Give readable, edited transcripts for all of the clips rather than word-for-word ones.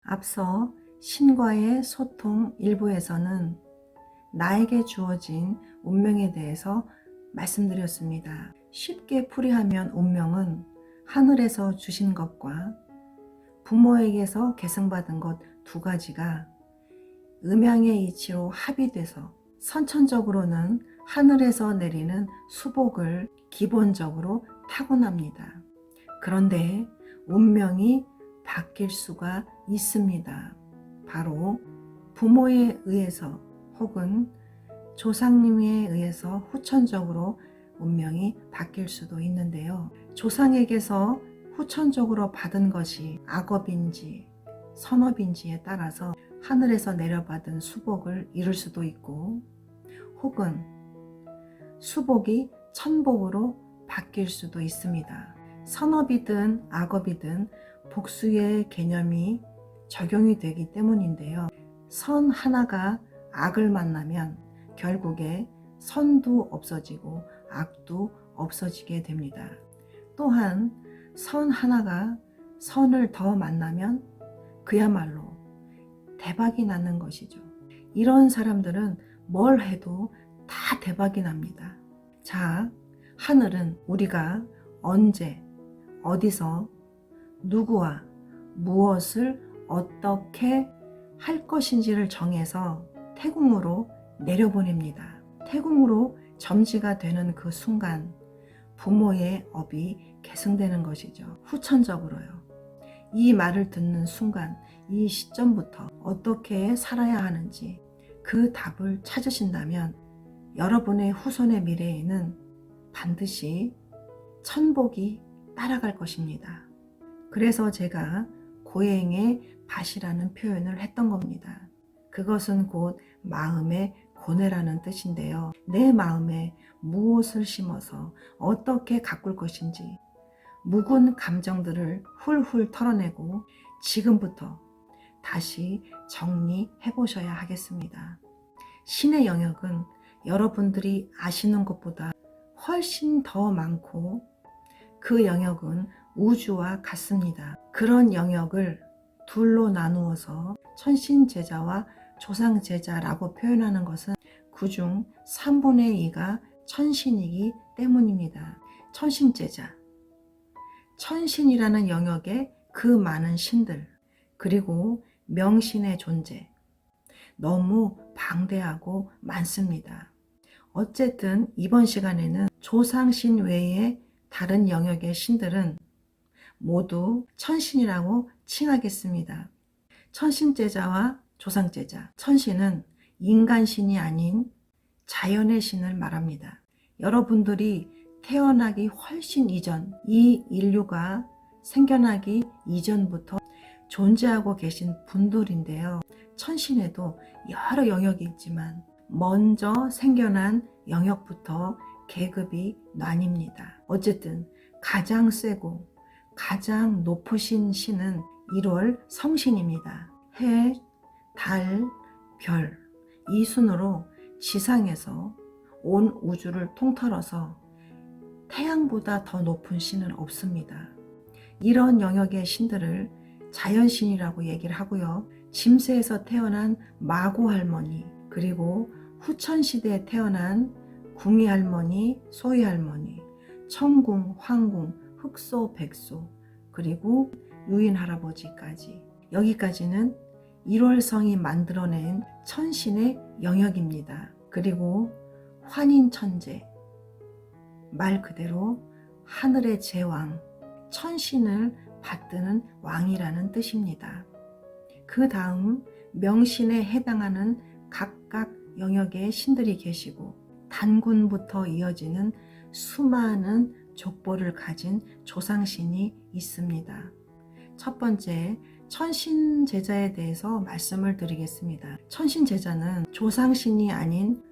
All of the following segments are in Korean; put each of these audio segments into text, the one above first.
앞서 신과의 소통 일부에서는 나에게 주어진 운명에 대해서 말씀드렸습니다. 쉽게 풀이하면 운명은 하늘에서 주신 것과 부모에게서 계승받은 것 두 가지가 음양의 이치로 합의돼서 선천적으로는 하늘에서 내리는 수복을 기본적으로 타고납니다. 그런데 운명이 바뀔 수가 있습니다. 바로 부모에 의해서 혹은 조상님에 의해서 후천적으로 운명이 바뀔 수도 있는데요. 조상에게서 후천적으로 받은 것이 악업인지 선업인지에 따라서 하늘에서 내려받은 수복을 이룰 수도 있고, 혹은 수복이 천복으로 바뀔 수도 있습니다. 선업이든 악업이든 복수의 개념이 적용이 되기 때문인데요. 선 하나가 악을 만나면 결국에 선도 없어지고 악도 없어지게 됩니다. 또한 선 하나가 선을 더 만나면 그야말로 대박이 나는 것이죠. 이런 사람들은 뭘 해도 다 대박이 납니다. 자, 하늘은 우리가 언제, 어디서, 누구와 무엇을 어떻게 할 것인지를 정해서 태궁으로 내려보냅니다. 태궁으로 점지가 되는 그 순간 부모의 업이 계승되는 것이죠. 후천적으로요. 이 말을 듣는 순간, 이 시점부터 어떻게 살아야 하는지 그 답을 찾으신다면 여러분의 후손의 미래에는 반드시 천복이 따라갈 것입니다. 그래서 제가 고행의 밭이라는 표현을 했던 겁니다. 그것은 곧 마음의 고뇌라는 뜻인데요. 내 마음에 무엇을 심어서 어떻게 가꿀 것인지 묵은 감정들을 훌훌 털어내고 지금부터 다시 정리해 보셔야 하겠습니다. 신의 영역은 여러분들이 아시는 것보다 훨씬 더 많고 그 영역은 우주와 같습니다. 그런 영역을 둘로 나누어서 천신제자와 조상제자라고 표현하는 것은 그중 3분의 2가 천신이기 때문입니다. 천신제자, 천신이라는 영역에 그 많은 신들, 그리고 명신의 존재, 너무 방대하고 많습니다. 어쨌든 이번 시간에는 조상신 외의 다른 영역의 신들은 모두 천신이라고 칭하겠습니다. 천신제자와 조상제자, 천신은 인간신이 아닌 자연의 신을 말합니다. 여러분들이 태어나기 훨씬 이전, 이 인류가 생겨나기 이전부터 존재하고 계신 분들인데요. 천신에도 여러 영역이 있지만 먼저 생겨난 영역부터 계급이 나뉩니다. 어쨌든 가장 세고 가장 높으신 신은 1월 성신입니다. 해, 달, 별, 이 순으로 지상에서 온 우주를 통틀어서 태양보다 더 높은 신은 없습니다. 이런 영역의 신들을 자연신이라고 얘기를 하고요. 짐새에서 태어난 마고 할머니, 그리고 후천시대에 태어난 궁이 할머니, 소희 할머니, 천궁, 황궁, 흑소, 백소, 그리고 유인 할아버지까지, 여기까지는 1월성이 만들어낸 천신의 영역입니다. 그리고 환인천재, 말 그대로 하늘의 제왕, 천신을 받드는 왕이라는 뜻입니다. 그 다음 명신에 해당하는 각각 영역의 신들이 계시고 단군부터 이어지는 수많은 족보를 가진 조상신이 있습니다. 첫 번째, 천신제자에 대해서 말씀을 드리겠습니다. 천신제자는 조상신이 아닌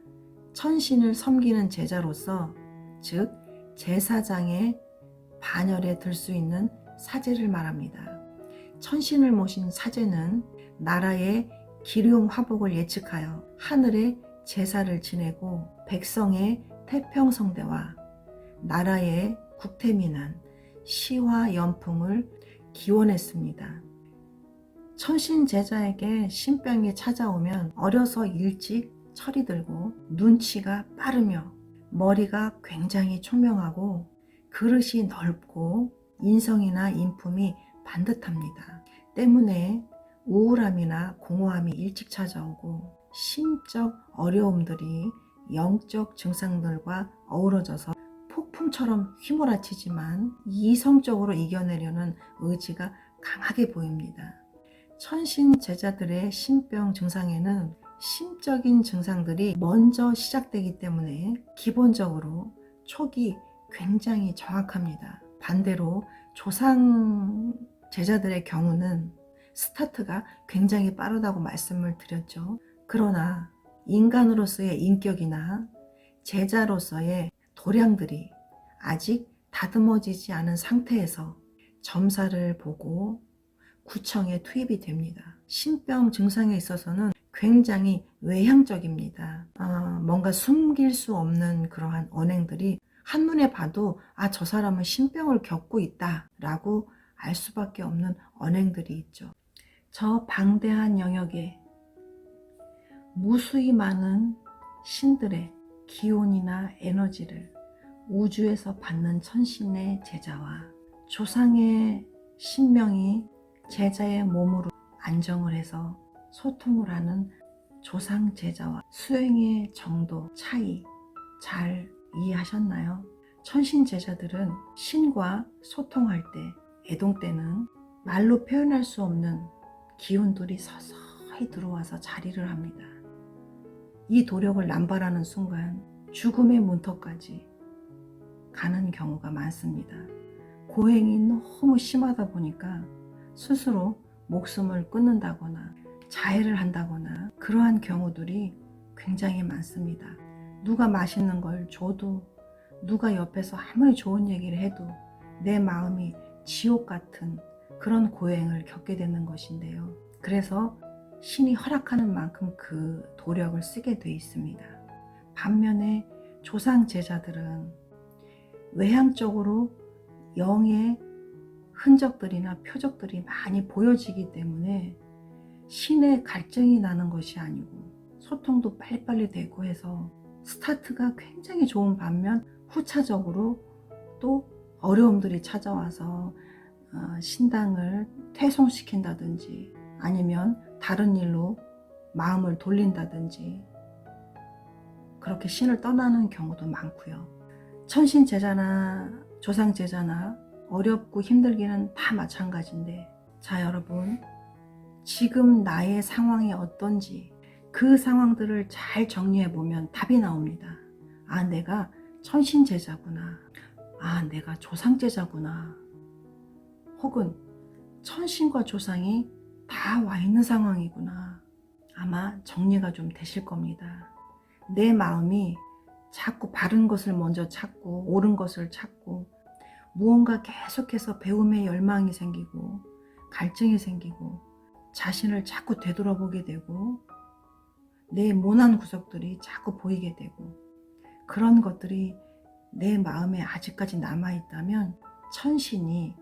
천신을 섬기는 제자로서, 즉 제사장의 반열에 들 수 있는 사제를 말합니다. 천신을 모신 사제는 나라의 기륭 화복을 예측하여 하늘의 제사를 지내고 백성의 태평성대와 나라의 국태민안, 시화 연풍을 기원했습니다. 천신 제자에게 신병이 찾아오면 어려서 일찍 철이 들고 눈치가 빠르며 머리가 굉장히 총명하고 그릇이 넓고 인성이나 인품이 반듯합니다. 때문에 우울함이나 공허함이 일찍 찾아오고 심적 어려움들이 영적 증상들과 어우러져서 폭풍처럼 휘몰아치지만 이성적으로 이겨내려는 의지가 강하게 보입니다. 천신 제자들의 신병 증상에는 심적인 증상들이 먼저 시작되기 때문에 기본적으로 촉이 굉장히 정확합니다. 반대로 조상 제자들의 경우는 스타트가 굉장히 빠르다고 말씀을 드렸죠. 그러나 인간으로서의 인격이나 제자로서의 도량들이 아직 다듬어지지 않은 상태에서 점사를 보고 구청에 투입이 됩니다. 신병 증상에 있어서는 굉장히 외향적입니다. 뭔가 숨길 수 없는 그러한 언행들이 한눈에 봐도 저 사람은 신병을 겪고 있다 라고 알 수밖에 없는 언행들이 있죠. 저 방대한 영역에 무수히 많은 신들의 기운이나 에너지를 우주에서 받는 천신의 제자와 조상의 신명이 제자의 몸으로 안정을 해서 소통을 하는 조상 제자와 수행의 정도 차이 잘 이해하셨나요? 천신 제자들은 신과 소통할 때, 애동 때는 말로 표현할 수 없는 기운들이 서서히 들어와서 자리를 합니다. 이 도력을 남발하는 순간 죽음의 문턱까지 가는 경우가 많습니다. 고행이 너무 심하다 보니까 스스로 목숨을 끊는다거나 자해를 한다거나 그러한 경우들이 굉장히 많습니다. 누가 맛있는 걸 줘도 누가 옆에서 아무리 좋은 얘기를 해도 내 마음이 지옥 같은 그런 고행을 겪게 되는 것인데요. 그래서 신이 허락하는 만큼 그 도력을 쓰게 돼 있습니다. 반면에 조상 제자들은 외향적으로 영의 흔적들이나 표적들이 많이 보여지기 때문에 신의 갈증이 나는 것이 아니고 소통도 빨리빨리 되고 해서 스타트가 굉장히 좋은 반면 후차적으로 또 어려움들이 찾아와서 신당을 퇴송시킨다든지 아니면 다른 일로 마음을 돌린다든지 그렇게 신을 떠나는 경우도 많고요. 천신 제자나 조상 제자나 어렵고 힘들기는 다 마찬가지인데, 자 여러분, 지금 나의 상황이 어떤지 그 상황들을 잘 정리해 보면 답이 나옵니다. 내가 천신 제자구나, 내가 조상 제자구나, 혹은 천신과 조상이 다 와 있는 상황이구나. 아마 정리가 좀 되실 겁니다. 내 마음이 자꾸 바른 것을 먼저 찾고 옳은 것을 찾고 무언가 계속해서 배움의 열망이 생기고 갈증이 생기고 자신을 자꾸 되돌아보게 되고 내 모난 구석들이 자꾸 보이게 되고 그런 것들이 내 마음에 아직까지 남아있다면 천신이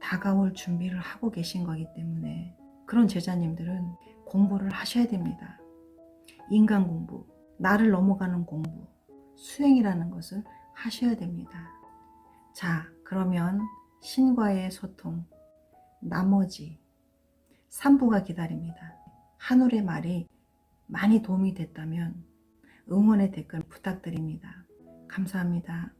다가올 준비를 하고 계신 거기 때문에 그런 제자님들은 공부를 하셔야 됩니다. 인간 공부, 나를 넘어가는 공부, 수행이라는 것을 하셔야 됩니다. 자, 그러면 신과의 소통, 나머지 3부가 기다립니다. 한올의 말이 많이 도움이 됐다면 응원의 댓글 부탁드립니다. 감사합니다.